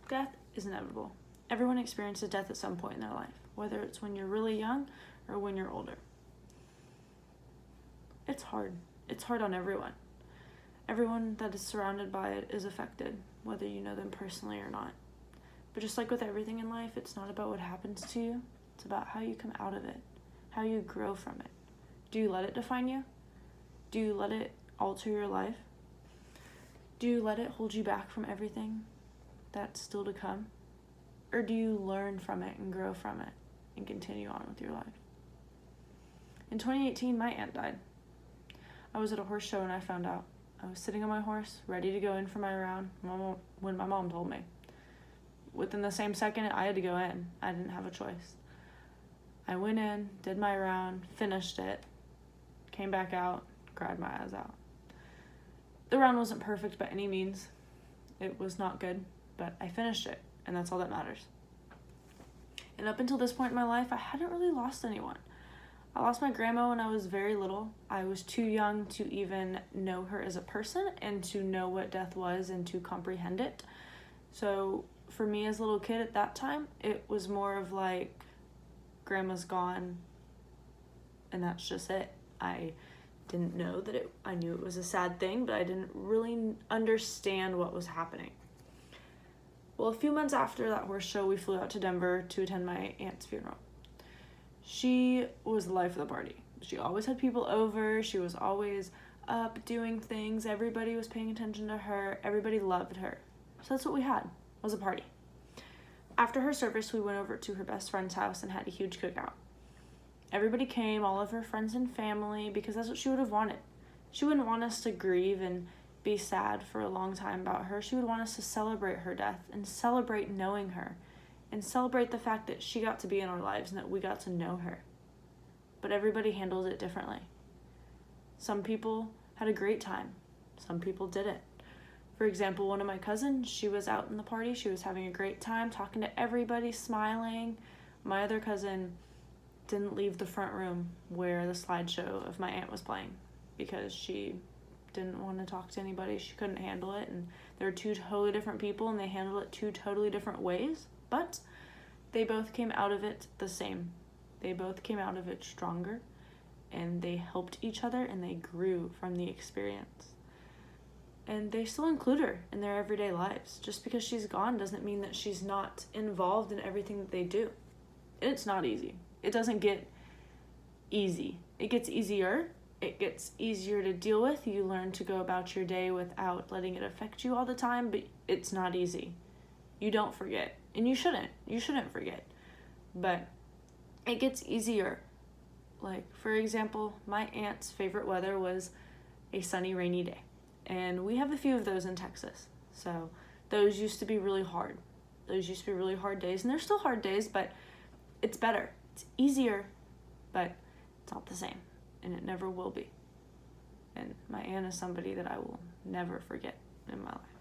Death is inevitable. Everyone experiences death at some point in their life, whether it's when you're really young or when you're older. It's hard. It's hard on everyone. Everyone that is surrounded by it is affected, whether you know them personally or not. But just like with everything in life, it's not about what happens to you. It's about how you come out of it, how you grow from it. Do you let it define you? Do you let it alter your life? Do you let it hold you back from everything that's still to come? Or do you learn from it and grow from it and continue on with your life? In 2018, my aunt died. I was at a horse show and I found out. I was sitting on my horse, ready to go in for my round, when my mom told me. Within the same second, I had to go in. I didn't have a choice. I went in, did my round, finished it, came back out, cried my eyes out. The round wasn't perfect by any means. It was not good, but I finished it, and that's all that matters. And up until this point in my life, I hadn't really lost anyone. I lost my grandma when I was very little. I was too young to even know her as a person and to know what death was and to comprehend it. So for me as a little kid at that time, it was more of like, grandma's gone and that's just it. I didn't know that I knew it was a sad thing, but I didn't really understand what was happening. Well, a few months after that horse show, we flew out to Denver to attend my aunt's funeral. She was the life of the party. She always had people over. She was always up doing things. Everybody was paying attention to her. Everybody loved her. So that's what we had, was a party. After her service, we went over to her best friend's house and had a huge cookout. Everybody came, all of her friends and family, because that's what she would have wanted. She wouldn't want us to grieve and be sad for a long time about her. She would want us to celebrate her death and celebrate knowing her and celebrate the fact that she got to be in our lives and that we got to know her. But everybody handled it differently. Some people had a great time. Some people didn't. For example, one of my cousins, she was out in the party. She was having a great time, talking to everybody, smiling. My other cousin didn't leave the front room where the slideshow of my aunt was playing because she didn't want to talk to anybody. She couldn't handle it. And they're two totally different people and they handle it two totally different ways. But they both came out of it the same. They both came out of it stronger and they helped each other and they grew from the experience. And they still include her in their everyday lives. Just because she's gone doesn't mean that she's not involved in everything that they do. And it's not easy. It doesn't get easy. It gets easier. It gets easier to deal with. You learn to go about your day without letting it affect you all the time, but it's not easy. You don't forget. And you shouldn't. You shouldn't forget. But it gets easier. Like, for example, my aunt's favorite weather was a sunny, rainy day. And we have a few of those in Texas. So those used to be really hard. Those used to be really hard days. And they're still hard days, but it's better. It's easier, but it's not the same. And it never will be. And my aunt is somebody that I will never forget in my life.